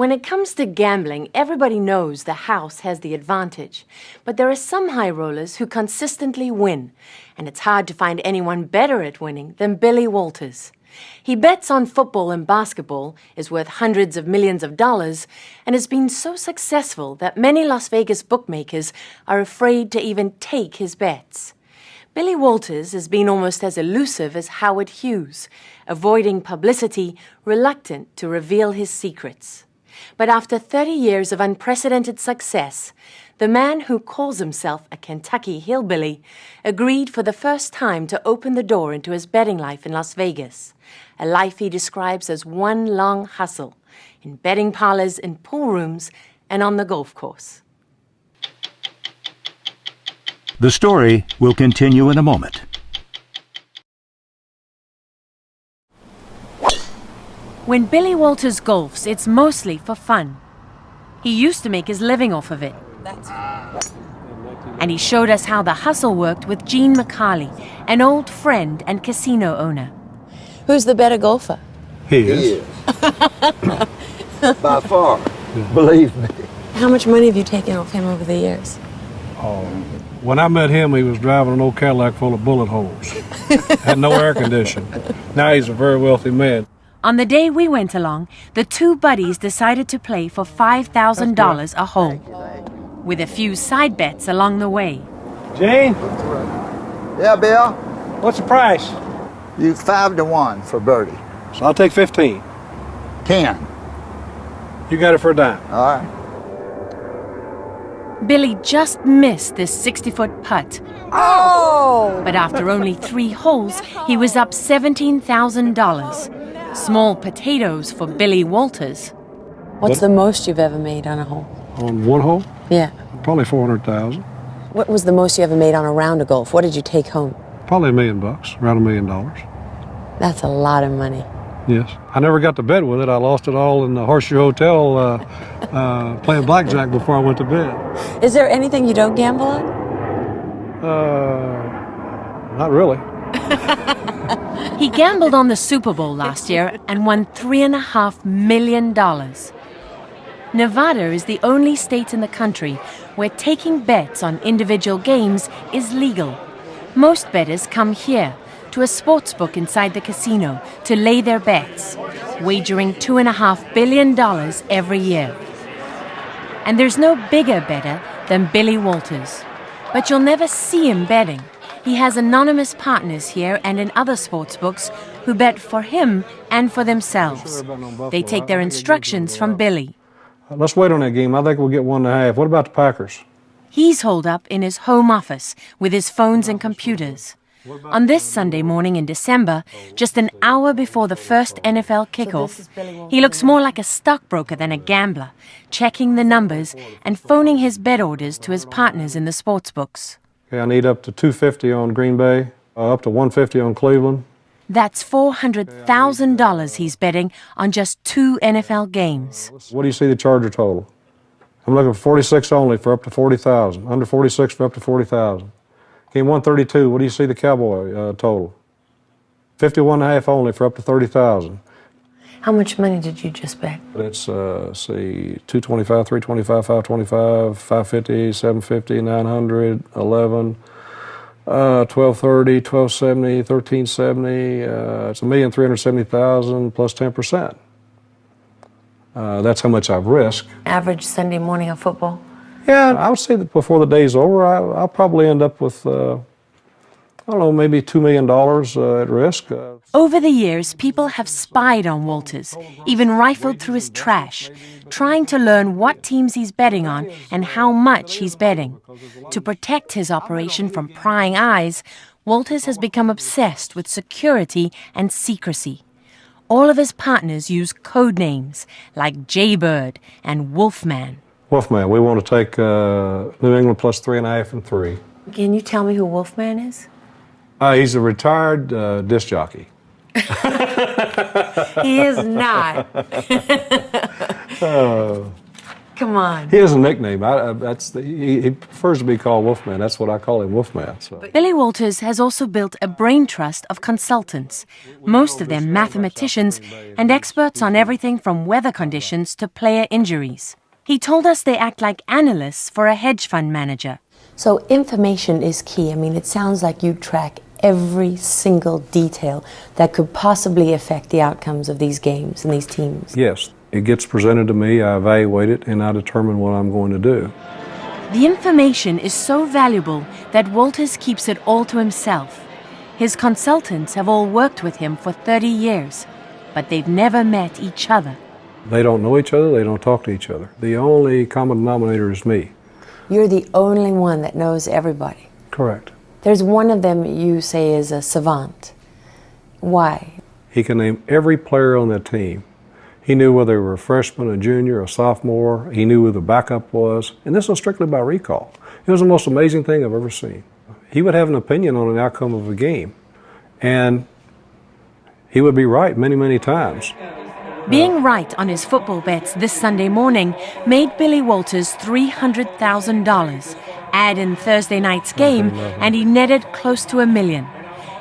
When it comes to gambling, everybody knows the house has the advantage. But there are some high rollers who consistently win, and it's hard to find anyone better at winning than Billy Walters. He bets on football and basketball, is worth hundreds of millions of dollars, and has been so successful that many Las Vegas bookmakers are afraid to even take his bets. Billy Walters has been almost as elusive as Howard Hughes, avoiding publicity, reluctant to reveal his secrets. But after 30 years of unprecedented success, the man who calls himself a Kentucky hillbilly agreed for the first time to open the door into his betting life in Las Vegas, a life he describes as one long hustle, in betting parlors, in pool rooms, and on the golf course. The story will continue in a moment. When Billy Walters golfs, it's mostly for fun. He used to make his living off of it. And he showed us how the hustle worked with Gene McCarley, an old friend and casino owner. Who's the better golfer? He is. By far, believe me. How much money have you taken off him over the years? When I met him, he was driving an old Cadillac full of bullet holes. Had no air conditioning. Now he's a very wealthy man. On the day we went along, the two buddies decided to play for $5,000 a hole, with a few side bets along the way. Gene? Yeah, Bill? What's the price? You 5-1 for birdie. So I'll take 15. 10. You got it for a dime. All right. Billy just missed this 60-foot putt. Oh! But after only 3 holes, he was up $17,000. Small potatoes for Billy Walters. What's the most you've ever made on a hole? On one hole? Yeah. Probably 400,000. What was the most you ever made on a round of golf? What did you take home? Probably $1 million, around $1 million. That's a lot of money. Yes. I never got to bed with it. I lost it all in the Horseshoe Hotel playing blackjack before I went to bed. Is there anything you don't gamble on? Not really. He gambled on the Super Bowl last year and won $3.5 million. Nevada is the only state in the country where taking bets on individual games is legal. Most bettors come here to a sports book inside the casino to lay their bets, wagering $2.5 billion every year. And there's no bigger bettor than Billy Walters. But you'll never see him betting. He has anonymous partners here and in other sports books who bet for him and for themselves. They take their instructions from Billy. Let's wait on that game. I think we'll get 1.5. What about the Packers? He's holed up in his home office with his phones and computers. On this Sunday morning in December, just an hour before the first NFL kickoff, he looks more like a stockbroker than a gambler, checking the numbers and phoning his bet orders to his partners in the sports books. Okay, I need up to $250 on Green Bay, up to $150 on Cleveland. That's $400,000 he's betting on just 2 NFL games. What do you see the Charger total? I'm looking for 46 only for up to 40,000. Under 46 for up to 40,000. Game 132, what do you see the Cowboy total? 51.5 only for up to 30,000. How much money did you just bet? It's, see, 225, 325, 525, 550, 750, 900, 11, 1230, 1270, 1370. It's $1,370,000 plus 10%. That's how much I've risked. Average Sunday morning of football? Yeah, I would say that before the day's over, I'll probably end up with, I don't know, maybe $2 million at risk. Over the years, people have spied on Walters, even rifled through his trash, trying to learn what teams he's betting on and how much he's betting. To protect his operation from prying eyes, Walters has become obsessed with security and secrecy. All of his partners use code names like Jaybird and Wolfman. Wolfman, we want to take New England plus 3.5 and 3. Can you tell me who Wolfman is? He's a retired disc jockey. He is not. Come on. He has a nickname. He prefers to be called Wolfman. That's what I call him, Wolfman. So. Billy Walters has also built a brain trust of consultants, most of them mathematicians and experts on everything from weather conditions to player injuries. He told us they act like analysts for a hedge fund manager. So information is key. I mean, it sounds like you track every single detail that could possibly affect the outcomes of these games and these teams. Yes. It gets presented to me, I evaluate it, and I determine what I'm going to do. The information is so valuable that Walters keeps it all to himself. His consultants have all worked with him for 30 years, but they've never met each other. They don't know each other, they don't talk to each other. The only common denominator is me. You're the only one that knows everybody. Correct. There's one of them you say is a savant. Why? He can name every player on that team. He knew whether they were a freshman, a junior, a sophomore. He knew who the backup was. And this was strictly by recall. It was the most amazing thing I've ever seen. He would have an opinion on an outcome of a game. And he would be right many, many times. Being right on his football bets this Sunday morning made Billy Walters $300,000. Add in Thursday night's game, and he netted close to $1 million.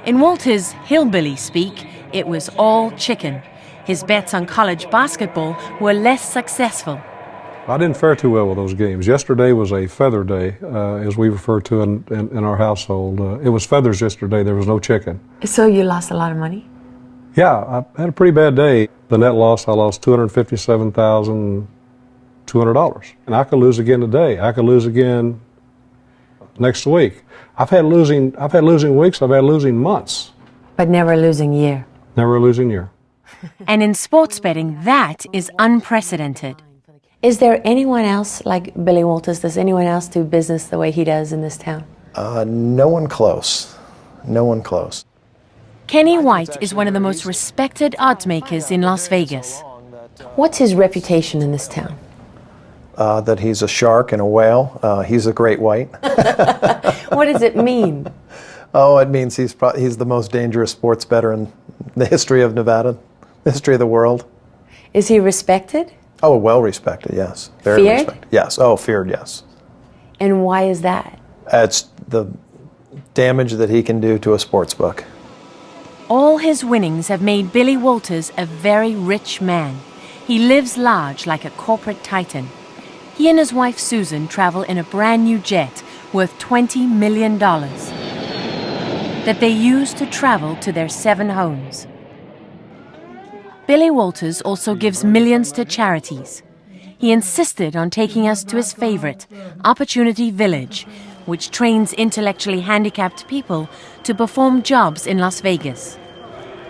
In Walters' hillbilly speak, it was all chicken. His bets on college basketball were less successful. I didn't fare too well with those games. Yesterday was a feather day, as we refer to in our household. It was feathers yesterday. There was no chicken. So you lost a lot of money? Yeah, I had a pretty bad day. The net loss, I lost $257,200. And I could lose again today. I could lose again next week. I've had losing weeks. I've had losing months. But never a losing year. Never a losing year. And in sports betting, that is unprecedented. Is there anyone else like Billy Walters? Does anyone else do business the way he does in this town? No one close. No one close. Kenny White is one of the most respected odds makers in Las Vegas. What's his reputation in this town? That he's a shark and a whale. He's a great white. What does it mean? Oh, it means he's the most dangerous sports bettor in the history of Nevada, the history of the world. Is he respected? Oh, well respected, yes. Very Feared? respected. Yes. Oh, feared, yes. And why is that? It's the damage that he can do to a sports book. All his winnings have made Billy Walters a very rich man. He lives large like a corporate titan. He and his wife Susan travel in a brand new jet worth $20 million that they use to travel to their 7 homes. Billy Walters also gives millions to charities. He insisted on taking us to his favorite, Opportunity Village, which trains intellectually handicapped people to perform jobs in Las Vegas.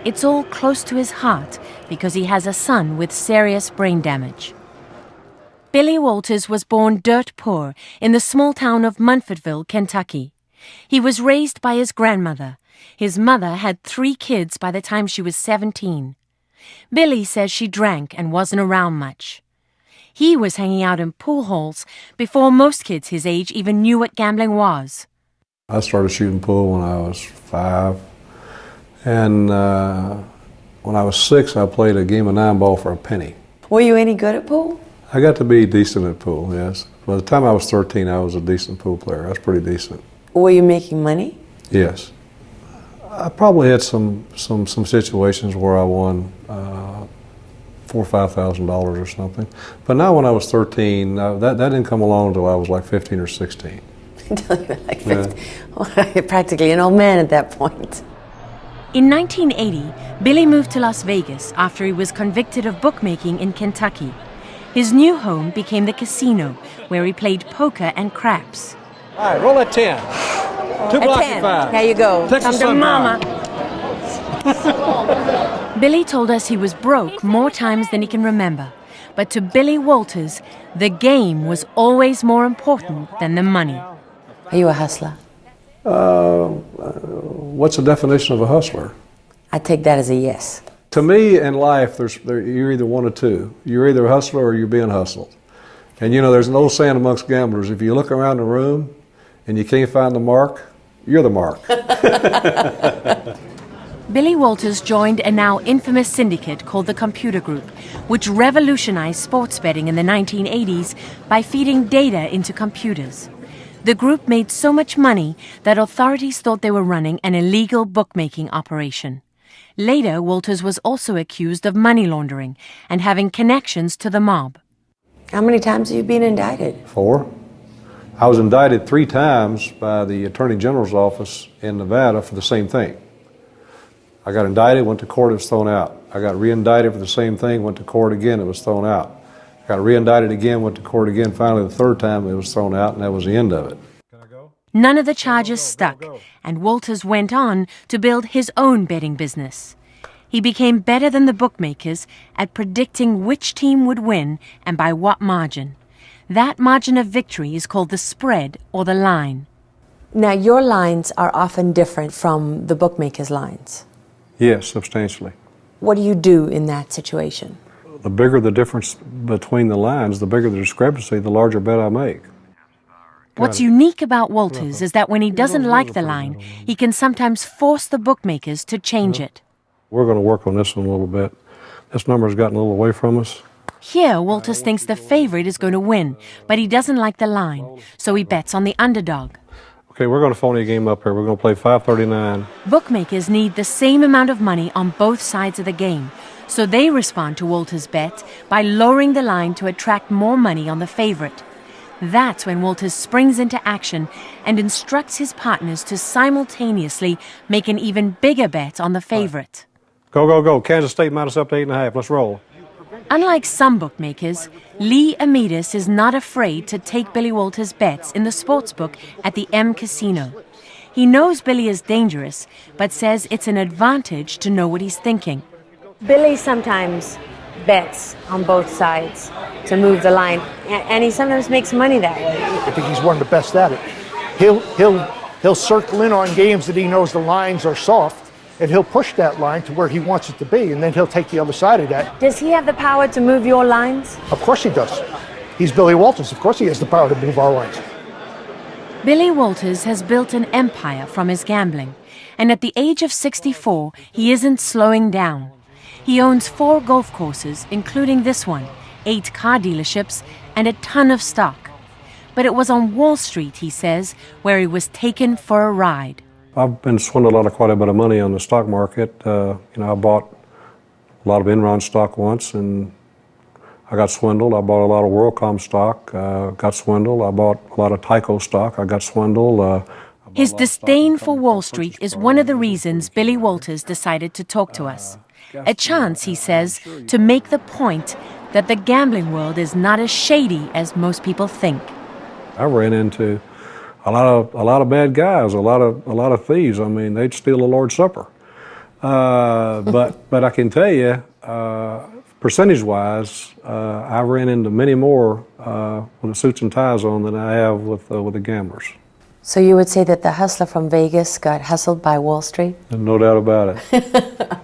It's all close to his heart because he has a son with serious brain damage. Billy Walters was born dirt poor in the small town of Munfordville, Kentucky. He was raised by his grandmother. His mother had 3 kids by the time she was 17. Billy says she drank and wasn't around much. He was hanging out in pool halls before most kids his age even knew what gambling was. I started shooting pool when I was 5. And when I was 6, I played a game of 9-ball for a penny. Were you any good at pool? I got to be decent at pool, yes. By the time I was 13, I was a decent pool player. I was pretty decent. Were you making money? Yes. I probably had some situations where I won $4,000 or $5,000 or something. But now when I was 13, that didn't come along until I was like 15 or 16. Until you were like 50. Well, you're practically an old man at that point. In 1980, Billy moved to Las Vegas after he was convicted of bookmaking in Kentucky. His new home became the casino, where he played poker and craps. All right, roll at 10. 2 blocks at 5. Here you go. Texas Come to Sunflower. mama. Billy told us he was broke more times than he can remember. But to Billy Walters, the game was always more important than the money. Are you a hustler? What's the definition of a hustler? I take that as a yes. To me, in life, you're either one of two. You're either a hustler or you're being hustled. And you know, there's an old saying amongst gamblers, if you look around the room and you can't find the mark, you're the mark. Billy Walters joined a now infamous syndicate called the Computer Group, which revolutionized sports betting in the 1980s by feeding data into computers. The group made so much money that authorities thought they were running an illegal bookmaking operation. Later, Walters was also accused of money laundering and having connections to the mob. How many times have you been indicted? 4. I was indicted 3 times by the Attorney General's office in Nevada for the same thing. I got indicted, went to court, it was thrown out. I got re-indicted for the same thing, went to court again, it was thrown out. I got re-indicted again, went to court again, finally the 3rd time it was thrown out, and that was the end of it. None of the charges stuck, and Walters went on to build his own betting business. He became better than the bookmakers at predicting which team would win and by what margin. That margin of victory is called the spread or the line. Now, your lines are often different from the bookmakers' lines. Yes, substantially. What do you do in that situation? The bigger the difference between the lines, the bigger the discrepancy, the larger bet I make. What's unique about Walters is that when he doesn't like the line, he can sometimes force the bookmakers to change it. We're going to work on this one a little bit. This number's gotten a little away from us. Here, Walters thinks the favorite is going to win, but he doesn't like the line, so he bets on the underdog. Okay, we're going to phony a game up here. We're going to play 539. Bookmakers need the same amount of money on both sides of the game, so they respond to Walters' bet by lowering the line to attract more money on the favorite. That's when Walters springs into action and instructs his partners to simultaneously make an even bigger bet on the favorite. Go, go, go. Kansas State minus up to 8.5. Let's roll. Unlike some bookmakers, Lee Amidis is not afraid to take Billy Walters' bets in the sportsbook at the M Casino. He knows Billy is dangerous, but says it's an advantage to know what he's thinking. Billy sometimes bets on both sides to move the line, and he sometimes makes money that way. I think he's one of the best at it. He'll circle in on games that he knows the lines are soft, and he'll push that line to where he wants it to be, and then he'll take the other side of that. Does he have the power to move your lines? Of course he does. He's Billy Walters. Of course he has the power to move our lines. Billy Walters has built an empire from his gambling, and at the age of 64, he isn't slowing down. He owns 4 golf courses, including this one, 8 car dealerships, and a ton of stock. But it was on Wall Street, he says, where he was taken for a ride. I've been swindled out of quite a bit of money on the stock market. I bought a lot of Enron stock once, and I got swindled. I bought a lot of WorldCom stock, got swindled. I bought a lot of Tyco stock. I got swindled. His disdain for Wall Street is one of the reasons Billy Walters decided to talk to us. A chance, he says, to make the point that the gambling world is not as shady as most people think. I ran into a lot of bad guys, a lot of thieves. I mean, they'd steal the Lord's Supper. But I can tell you, percentage-wise, I ran into many more with the suits and ties on than I have with the gamblers. So you would say that the hustler from Vegas got hustled by Wall Street? No doubt about it.